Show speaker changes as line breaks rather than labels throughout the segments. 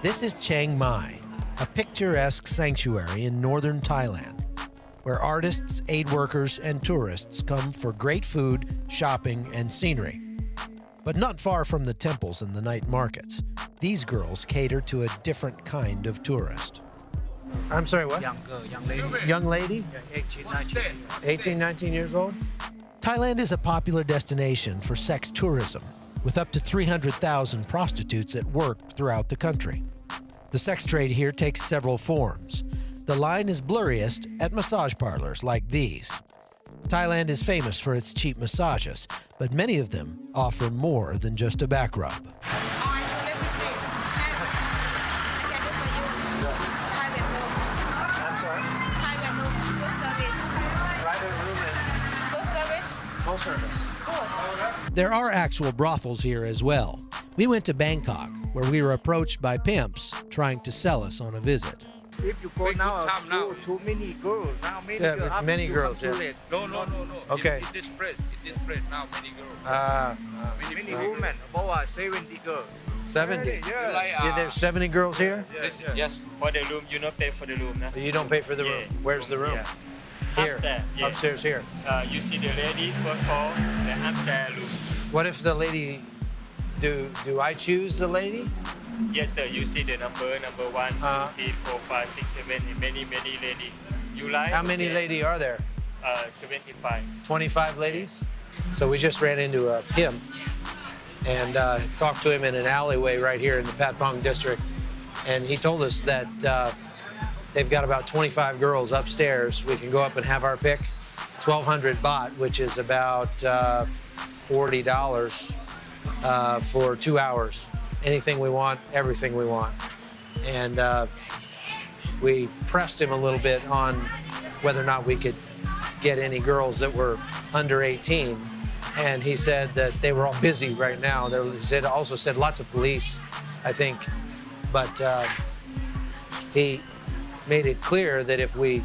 This is Chiang Mai, a picturesque sanctuary in northern Thailand, where artists, aid workers, and tourists come for great food, shopping, and scenery. But not far from the temples and the night markets, these girls cater to a different kind of tourist. I'm sorry, what?
Young girl, young lady.
Young lady?
Yeah, 18, 19 years.
18, 19 years old? Thailand is a popular destination for sex tourism, with up to 300,000 prostitutes at work throughout the country. The sex trade here takes several forms. The line is blurriest at massage parlors like these. Thailand is famous for its cheap massages, but many of them offer more than just a back rub. Full service. There are actual brothels here as well. We went to Bangkok, where we were approached by pimps trying to sell us on a visit.
If you go now, too many girls. Now
many girls. Yeah.
No.
Okay.
It is spread now, many girls.
Many women, about 70 girls.
70?
Yeah.
There's 70 girls here?
Yes.
For the room, you not pay for the room. No?
You don't pay for the room. Where's the room?
Yeah.
Here.
Upstairs, yeah.
Upstairs here.
You see the lady first floor, the upstairs room.
What if the lady, do I choose the lady?
Yes, sir. You see the number 1, 2, 3, 4, 5, 6, 7, many ladies. You like?
How many ladies are there?
25.
25 ladies? So we just ran into a pimp and talked to him in an alleyway right here in the Patpong district. And he told us that they've got about 25 girls upstairs. We can go up and have our pick. 1,200 baht, which is about $40 for 2 hours. Anything we want, everything we want. And we pressed him a little bit on whether or not we could get any girls that were under 18. And he said that they were all busy right now. He also said lots of police, I think. But he made it clear that if we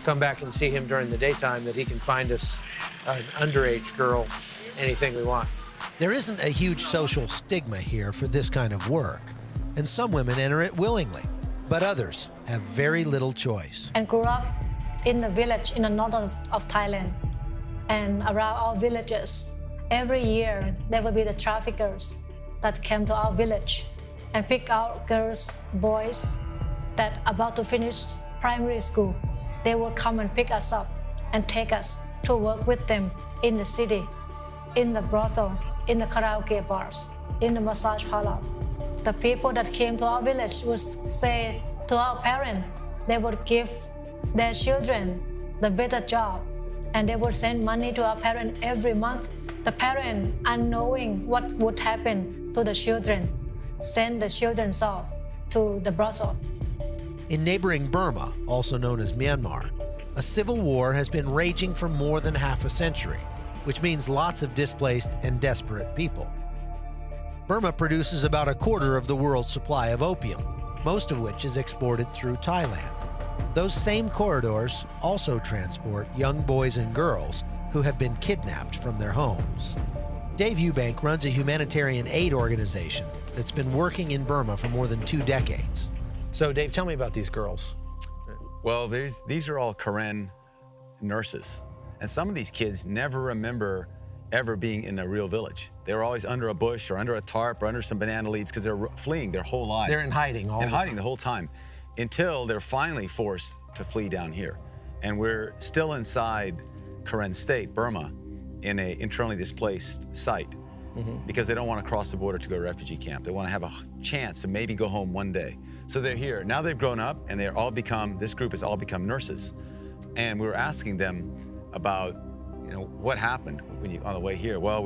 come back and see him during the daytime, that he can find us an underage girl, anything we want. There isn't a huge social stigma here for this kind of work, and some women enter it willingly, but others have very little choice.
And grew up in the village in the north of Thailand, and around our villages, every year there will be the traffickers that came to our village and pick out girls, boys that about to finish primary school. They will come and pick us up and take us to work with them in the city, in the brothel, in the karaoke bars, in the massage parlor. The people that came to our village would say to our parents, they would give their children the better job, and they would send money to our parents every month. The parents, unknowing what would happen to the children, send the children off to the brothel.
In neighboring Burma, also known as Myanmar, a civil war has been raging for more than half a century, which means lots of displaced and desperate people. Burma produces about a quarter of the world's supply of opium, most of which is exported through Thailand. Those same corridors also transport young boys and girls who have been kidnapped from their homes. Dave Eubank runs a humanitarian aid organization that's been working in Burma for more than 2 decades. So Dave, tell me about these girls.
Well, these are all Karen nurses. And some of these kids never remember ever being in a real village. They were always under a bush or under a tarp or under some banana leaves because they're fleeing their whole lives.
They're in hiding
the whole time until they're finally forced to flee down here. And we're still inside Karen State, Burma, in an internally displaced site because they don't want to cross the border to go to a refugee camp. They want to have a chance to maybe go home one day. So they're here. Now they've grown up and this group has all become nurses. And we were asking them about, what happened on the way here. Well,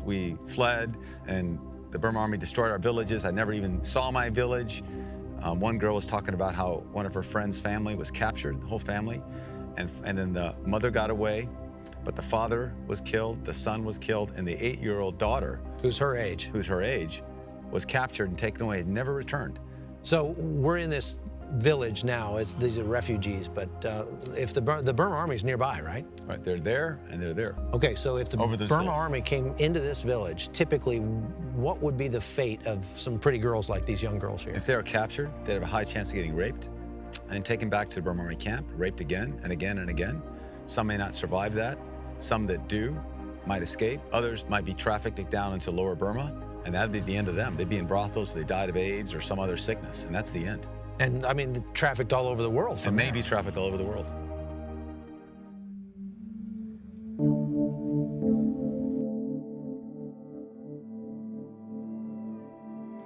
we fled and the Burma army destroyed our villages. I never even saw my village. One girl was talking about how one of her friend's family was captured, the whole family. And then the mother got away, but the father was killed, the son was killed, and the 8-year-old daughter,
who's her age,
was captured and taken away, never returned.
So we're in this village now. These are refugees, but if the Burma Army's nearby, right?
Right, they're there and they're there.
Okay, so if the Burma Army came into this village, typically, what would be the fate of some pretty girls like these young girls here?
If they were captured, they'd have a high chance of getting raped and taken back to the Burma Army camp, raped again and again and again. Some may not survive that. Some that do might escape. Others might be trafficked down into lower Burma, and that'd be the end of them. They'd be in brothels, they died of AIDS or some other sickness, and that's the end.
And I mean, trafficked all over the world.
And maybe trafficked all over the world.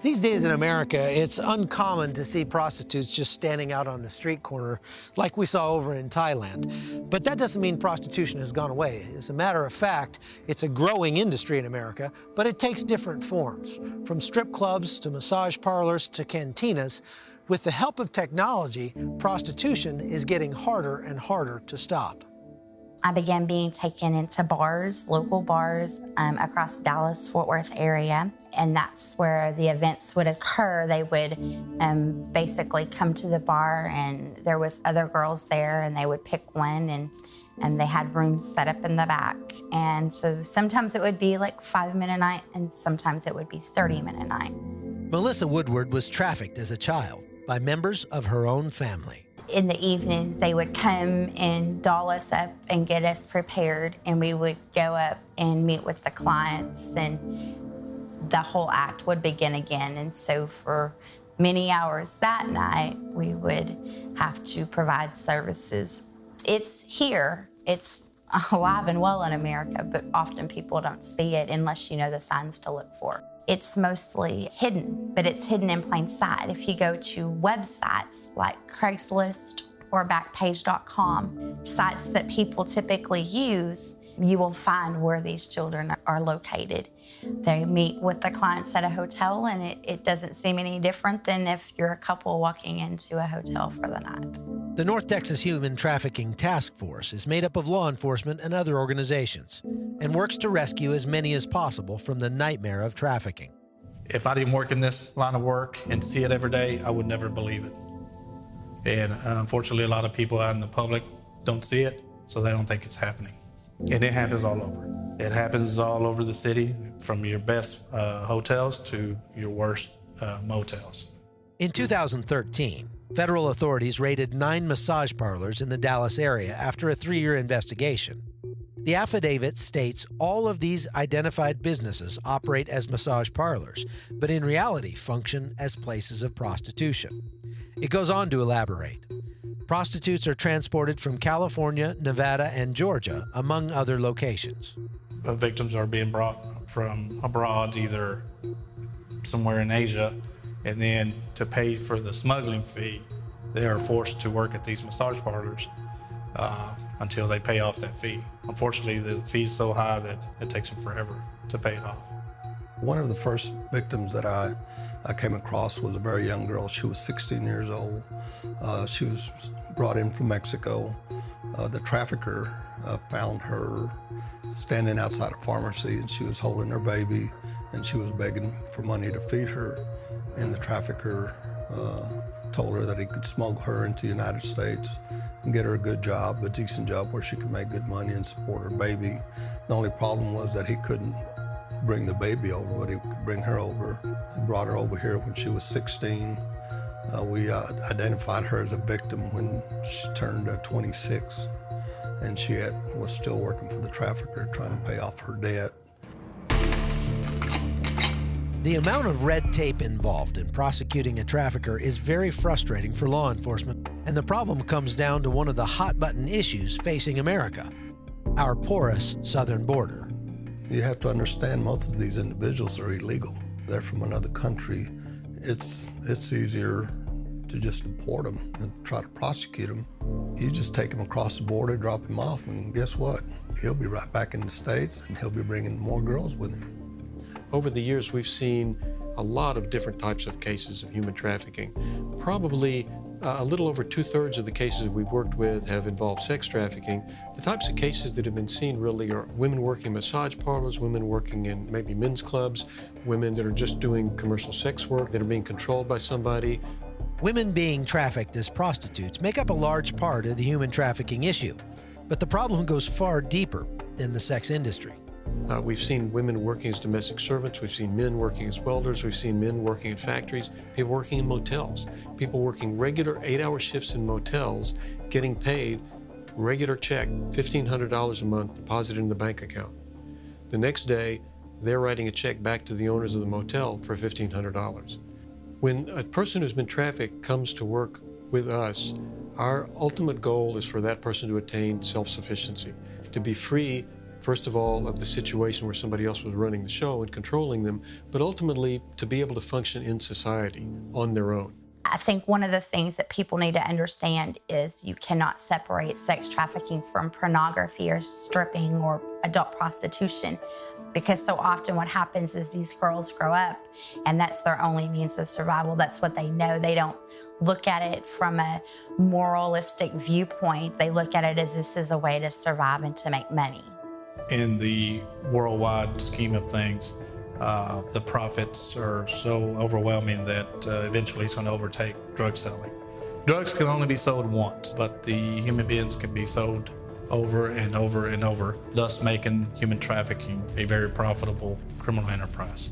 These days in America, it's uncommon to see prostitutes just standing out on the street corner like we saw over in Thailand. But that doesn't mean prostitution has gone away. As a matter of fact, it's a growing industry in America, but it takes different forms. From strip clubs to massage parlors to cantinas, with the help of technology, prostitution is getting harder and harder to stop.
I began being taken into bars, local bars across the Dallas-Fort Worth area, and that's where the events would occur. They would basically come to the bar, and there was other girls there, and they would pick one, and they had rooms set up in the back. And so sometimes it would be like 5 men a night, and sometimes it would be 30 men a night.
Melissa Woodward was trafficked as a child by members of her own family.
In the evenings, they would come and doll us up and get us prepared, and we would go up and meet with the clients, and the whole act would begin again. And so for many hours that night, we would have to provide services. It's here. It's alive and well in America, but often people don't see it unless you know the signs to look for. It's mostly hidden, but it's hidden in plain sight. If you go to websites like Craigslist or Backpage.com, sites that people typically use, you will find where these children are located. They meet with the clients at a hotel, and it doesn't seem any different than if you're a couple walking into a hotel for the night.
The North Texas Human Trafficking Task Force is made up of law enforcement and other organizations and works to rescue as many as possible from the nightmare of trafficking.
If I didn't work in this line of work and see it every day, I would never believe it. And unfortunately, a lot of people out in the public don't see it, so they don't think it's happening. And it happens all over. It happens all over the city, from your best hotels to your worst motels.
In 2013, federal authorities raided 9 massage parlors in the Dallas area after a 3-year investigation. The affidavit states all of these identified businesses operate as massage parlors, but in reality function as places of prostitution. It goes on to elaborate. Prostitutes are transported from California, Nevada, and Georgia, among other locations.
Victims are being brought from abroad, either somewhere in Asia, and then to pay for the smuggling fee, they are forced to work at these massage parlors until they pay off that fee. Unfortunately, the fee's so high that it takes them forever to pay it off.
One of the first victims that I came across was a very young girl. She was 16 years old. She was brought in from Mexico. The trafficker found her standing outside a pharmacy, and she was holding her baby, and she was begging for money to feed her. And the trafficker told her that he could smuggle her into the United States and get her a good job, a decent job where she could make good money and support her baby. The only problem was that he couldn't bring the baby over, but he could bring her over. He brought her over here when she was 16. We identified her as a victim when she turned 26, and she was still working for the trafficker, trying to pay off her debt.
The amount of red tape involved in prosecuting a trafficker is very frustrating for law enforcement, and the problem comes down to one of the hot-button issues facing America, our porous southern border.
You have to understand most of these individuals are illegal. They're from another country. It's easier to just deport them and try to prosecute them. You just take him across the border, drop him off, and guess what? He'll be right back in the States, and he'll be bringing more girls with him.
Over the years, we've seen a lot of different types of cases of human trafficking. Probably a little over 2/3 of the cases we've worked with have involved sex trafficking. The types of cases that have been seen really are women working in massage parlors, women working in maybe men's clubs, women that are just doing commercial sex work that are being controlled by somebody.
Women being trafficked as prostitutes make up a large part of the human trafficking issue, but the problem goes far deeper than the sex industry.
We've seen women working as domestic servants. We've seen men working as welders. We've seen men working in factories, people working in motels, people working regular 8-hour shifts in motels, getting paid regular check, $1,500 a month deposited in the bank account. The next day, they're writing a check back to the owners of the motel for $1,500. When a person who's been trafficked comes to work with us, our ultimate goal is for that person to attain self-sufficiency, to be free, first of all, of the situation where somebody else was running the show and controlling them, but ultimately to be able to function in society on their own.
I think one of the things that people need to understand is you cannot separate sex trafficking from pornography or stripping or adult prostitution, because so often what happens is these girls grow up and that's their only means of survival. That's what they know. They don't look at it from a moralistic viewpoint. They look at it as this is a way to survive and to make money.
In the worldwide scheme of things, the profits are so overwhelming that eventually it's going to overtake drug selling. Drugs can only be sold once, but the human beings can be sold over and over and over, thus making human trafficking a very profitable criminal enterprise.